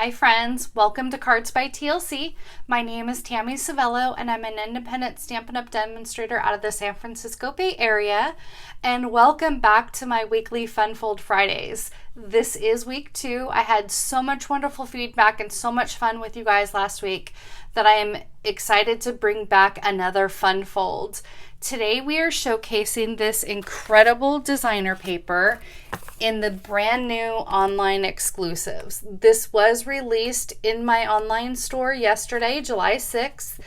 Hi friends, welcome to Cards by TLC. My name is Tammy Savello and I'm an independent Stampin' Up! Demonstrator out of the San Francisco Bay Area. And welcome back to my weekly Fun Fold Fridays. This is week 2. I had so much wonderful feedback and so much fun with you guys last week that I am excited to bring back another Fun Fold. Today we are showcasing this incredible designer paper in the brand new online exclusives. This was released in my online store yesterday, July 6th,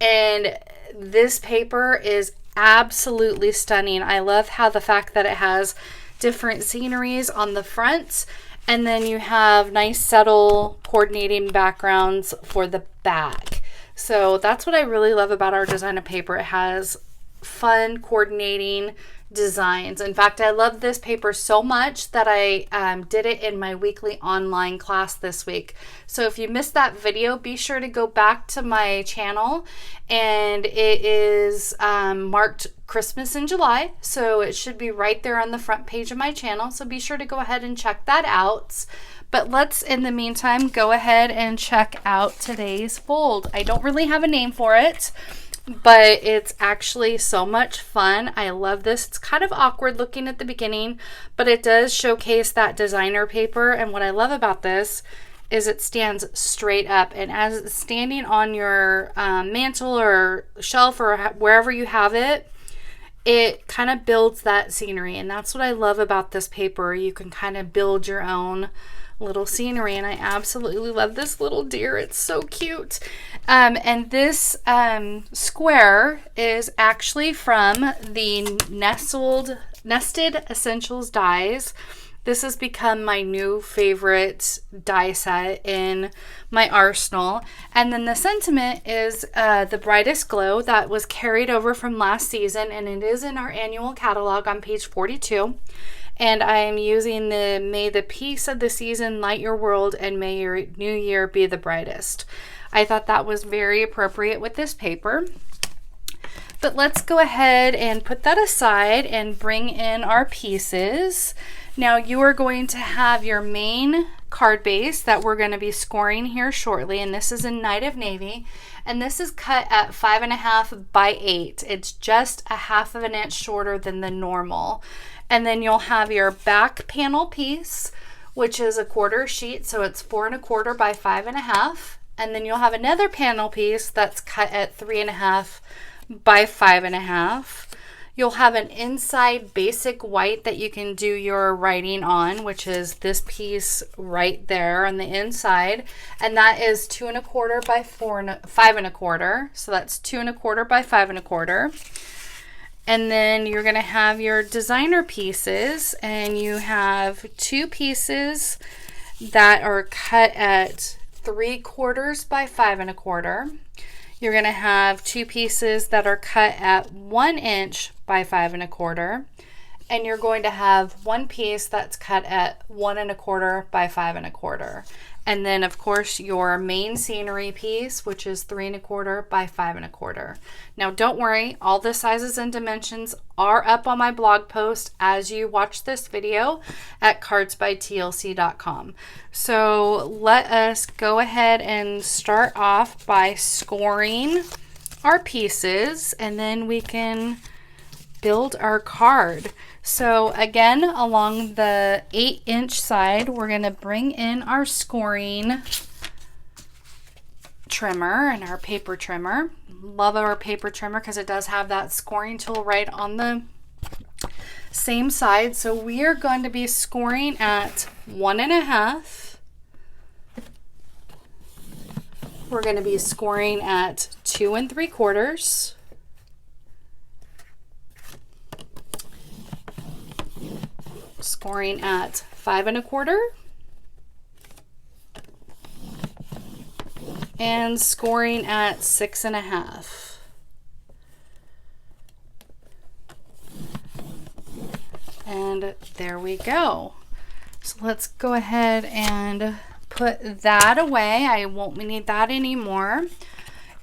and this paper is absolutely stunning. I love how the fact that it has different sceneries on the front, and then you have nice subtle coordinating backgrounds for the back. So that's what I really love about our designer paper. It has fun coordinating designs. In fact, I love this paper so much that I did it in my weekly online class this week. So if you missed that video, be sure to go back to my channel, and it is marked Christmas in July, so it should be right there on the front page of my channel, so be sure to go ahead and check that out. But let's, in the meantime, go ahead and check out today's fold. I don't really have a name for it, but it's actually so much fun. I love this. It's kind of awkward looking at the beginning, but it does showcase that designer paper. And what I love about this is it stands straight up, and as it's standing on your mantle or shelf or wherever you have it, it kind of builds that scenery. And that's what I love about this paper. You can kind of build your own little scenery, and I absolutely love this little deer. It's so cute. And this square is actually from the Nested Essentials dies. This has become my new favorite die set in my arsenal. And then the sentiment is the Brightest Glow that was carried over from last season, and it is in our annual catalog on page 42. And I am using the May the Peace of the Season light your world, and may your new year be the brightest. I thought that was very appropriate with this paper. But let's go ahead and put that aside and bring in our pieces. Now you are going to have your main card base that we're going to be scoring here shortly, and this is in Night of Navy, and this is cut at 5.5 by 8. It's just a 1/2 inch shorter than the normal. And then you'll have your back panel piece, which is a 1/4 sheet, so it's 4.25 by 5.5. And then you'll have another panel piece that's cut at 3.5 by 5.5. You'll have an inside basic white that you can do your writing on, which is this piece right there on the inside. And that is 2.25 by 5.25. So that's 2.25 by 5.25. And then you're going to have your designer pieces, and you have 2 pieces that are cut at 3/4 by 5.25. You're going to have 2 pieces that are cut at 1 inch by 5.25. And you're going to have 1 piece that's cut at 1.25 by 5.25. And then, of course, your main scenery piece, which is 3.25 by 5.25. Now, don't worry, all the sizes and dimensions are up on my blog post as you watch this video at cardsbytlc.com. So let us go ahead and start off by scoring our pieces, and then we can build our card. So again, along the 8-inch side, we're going to bring in our scoring trimmer and our paper trimmer. Love our paper trimmer because it does have that scoring tool right on the same side. So we are going to be scoring at 1.5. We're going to be scoring at 2 3/4. Scoring at 5.25, and scoring at 6.5. And there we go. So let's go ahead and put that away. I won't need that anymore.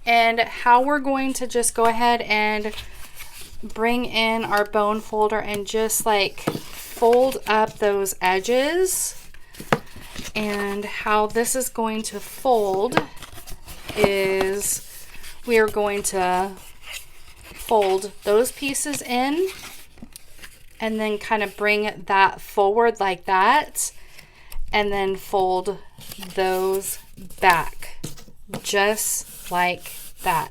And how we're going to just go ahead and bring in our bone folder and just like fold up those edges And how this is going to fold is we are going to fold those pieces in and then kind of bring that forward like that, and then fold those back just like that.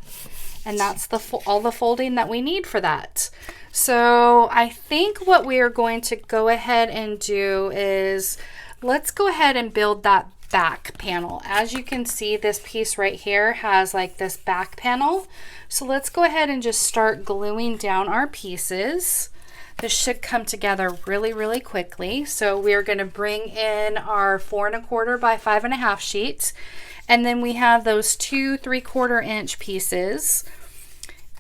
And that's all the folding that we need for that. So I think what we are going to go ahead and do is let's go ahead and build that back panel. As you can see, this piece right here has like this back panel. So let's go ahead and just start gluing down our pieces. This should come together really, really quickly. So we're going to bring in our 4 1/4 by 5 1/2 sheets. And then we have those 2 3/4 inch pieces.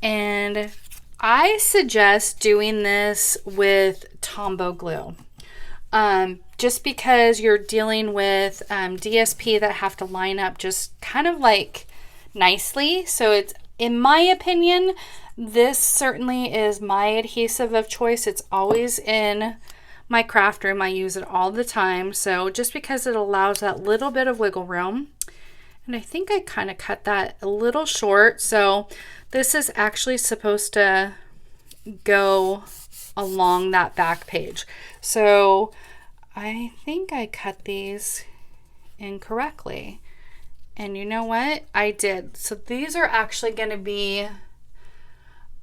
And I suggest doing this with Tombow glue. Just because you're dealing with DSP that have to line up just kind of like nicely. So it's, in my opinion, this certainly is my adhesive of choice. It's always in my craft room. I use it all the time. So just because it allows that little bit of wiggle room. And I think I kind of cut that a little short. So this is actually supposed to go along that back page. So I think I cut these incorrectly. And you know what? I did. So these are actually going to be,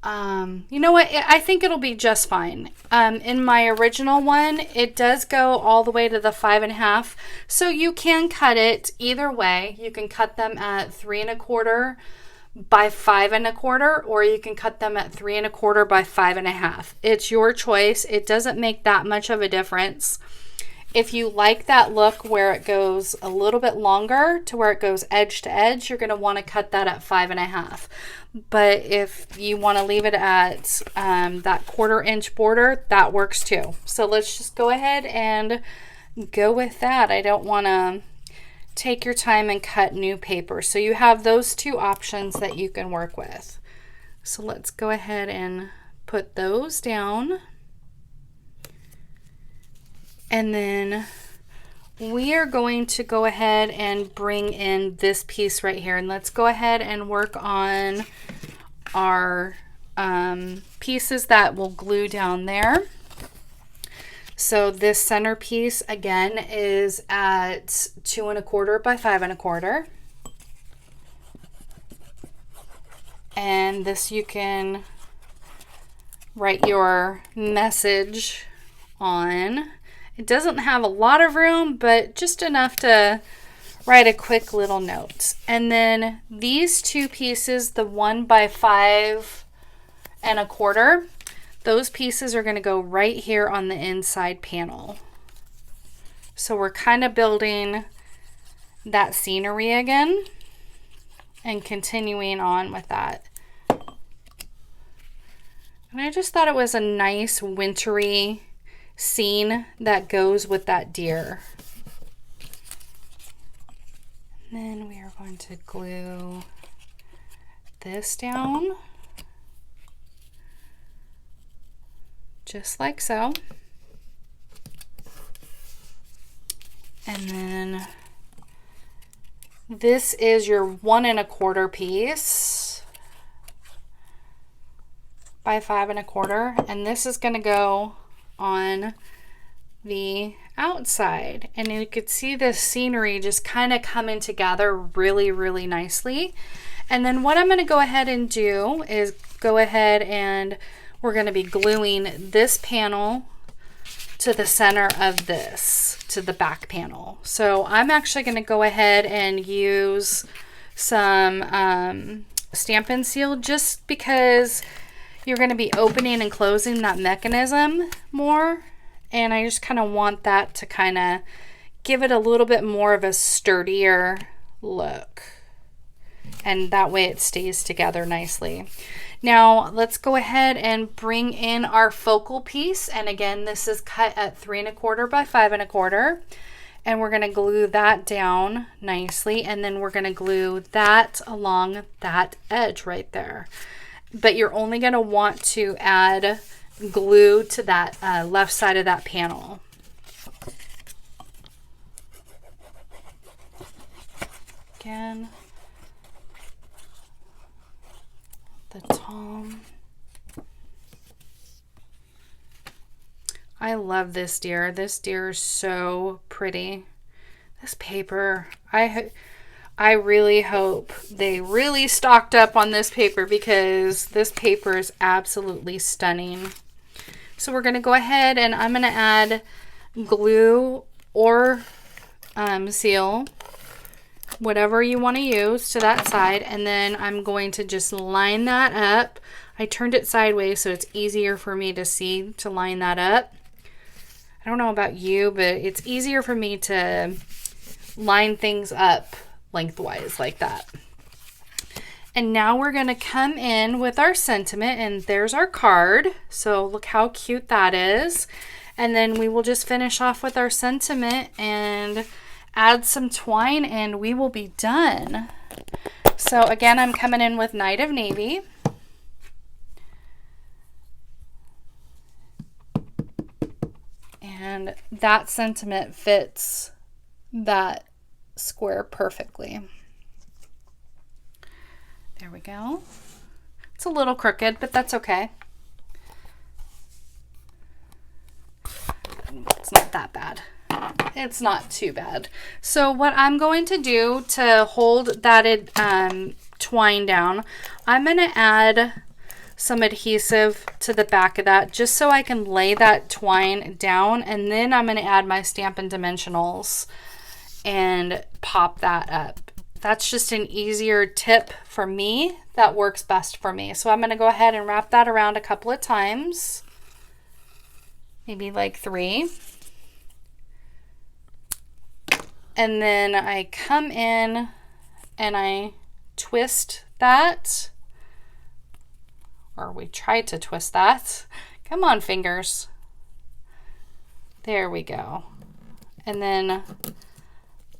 you know what? I think it'll be just fine. In my original one, it does go all the way to the 5 1/2. So you can cut it either way. You can cut them at 3 1/4 by 5 1/4, or you can cut them at 3 1/4 by 5 1/2. It's your choice. It doesn't make that much of a difference. If you like that look where it goes a little bit longer to where it goes edge to edge, you're going to want to cut that at 5 1/2. But if you want to leave it at that 1/4 inch border, that works too. So let's just go ahead and go with that. I don't want to take your time and cut new paper. So you have those two options that you can work with. So let's go ahead and put those down. And then we are going to go ahead and bring in this piece right here. And let's go ahead and work on our pieces that will glue down there. So this center piece again is at 2 1/4 by 5 1/4. And this you can write your message on. It doesn't have a lot of room, but just enough to write a quick little note. And then these two pieces, the 1 by 5 1/4, those pieces are going to go right here on the inside panel. So we're kind of building that scenery again and continuing on with that. And I just thought it was a nice wintry scene that goes with that deer. And then we are going to glue this down just like so. And then this is your 1 1/4 piece by 5 1/4, and this is going to go on the outside. And you could see the scenery just kind of coming together really, really nicely. And then what I'm going to go ahead and do is go ahead and we're going to be gluing this panel to the center of this, to the back panel. So I'm actually going to go ahead and use some Stampin' Seal, just because you're going to be opening and closing that mechanism more, and I just kind of want that to kind of give it a little bit more of a sturdier look, and that way it stays together nicely. Now let's go ahead and bring in our focal piece, and again this is cut at 3 1/4 by 5 1/4, and we're going to glue that down nicely, and then we're going to glue that along that edge right there. But you're only going to want to add glue to that left side of that panel. Again, the Tom. I love this deer. This deer is so pretty. This paper, I really hope they really stocked up on this paper because this paper is absolutely stunning. So we're going to go ahead and I'm going to add glue or seal, whatever you want to use, to that side. And then I'm going to just line that up. I turned it sideways so it's easier for me to see to line that up. I don't know about you, but it's easier for me to line things up lengthwise like that. And now we're going to come in with our sentiment, and there's our card. So look how cute that is. And then we will just finish off with our sentiment and add some twine and we will be done. So again, I'm coming in with Night of Navy. And that sentiment fits that square perfectly. There we go. It's a little crooked, but that's okay. It's not that bad. It's not too bad. So what I'm going to do to hold that twine down, I'm going to add some adhesive to the back of that just so I can lay that twine down, and then I'm going to add my Stampin' Dimensionals and pop that up. That's just an easier tip for me that works best for me. So I'm going to go ahead and wrap that around a couple of times, maybe like 3. And then I come in and I twist that, or we try to twist that. Come on, fingers. There we go. And then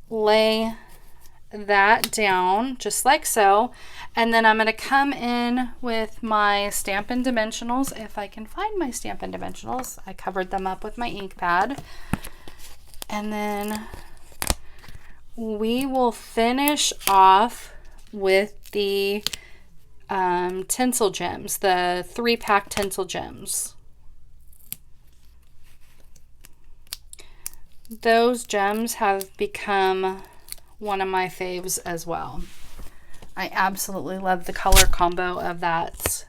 lay that down just like so. And then I'm going to come in with my Stampin' Dimensionals. If I can find my Stampin' Dimensionals, I covered them up with my ink pad. And then we will finish off with the tinsel gems, the 3-pack tinsel gems. Those gems have become one of my faves as well. I absolutely love the color combo of that.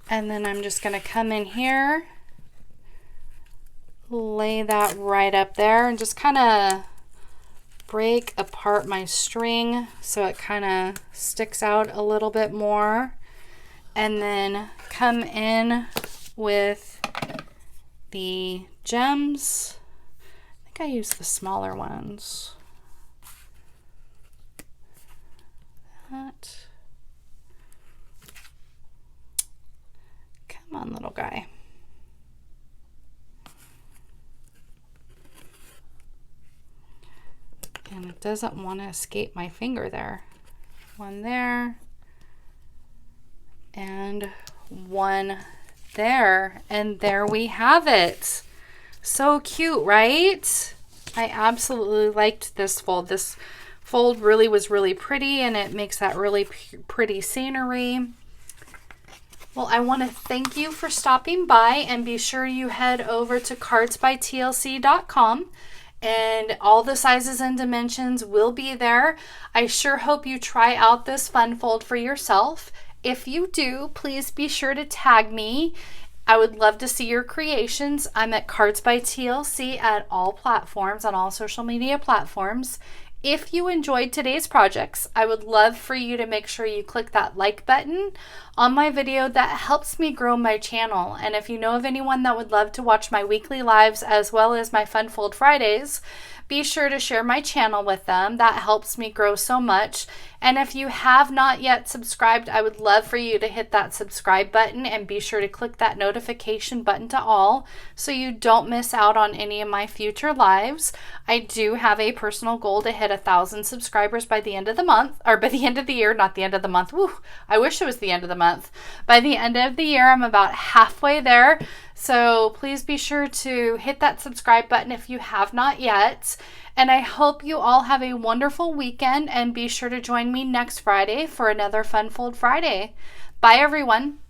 And then I'm just going to come in here, lay that right up there, and just kind of break apart my string so it kind of sticks out a little bit more. And then come in with the gems. I think I use the smaller ones. That. Come on, little guy. And it doesn't want to escape my finger there. One there. And one there. And there we have it. So cute, right? I absolutely liked this fold. This fold really was really pretty, and it makes that really pretty scenery. Well, I want to thank you for stopping by, and be sure you head over to cardsbytlc.com. And all the sizes and dimensions will be there. I sure hope you try out this fun fold for yourself. If you do, please be sure to tag me. I would love to see your creations. I'm at Cards by TLC at all platforms, on all social media platforms. If you enjoyed today's projects, I would love for you to make sure you click that like button on my video. That helps me grow my channel. And if you know of anyone that would love to watch my weekly lives as well as my Fun Fold Fridays, be sure to share my channel with them. That helps me grow so much. And if you have not yet subscribed, I would love for you to hit that subscribe button and be sure to click that notification button to all so you don't miss out on any of my future lives. I do have a personal goal to hit 1,000 subscribers by the end of the month, or by the end of the year, not the end of the month. Woo, I wish it was the end of the month. By the end of the year, I'm about halfway there. So please be sure to hit that subscribe button if you have not yet. And I hope you all have a wonderful weekend, and be sure to join me next Friday for another Fun Fold Friday. Bye, everyone.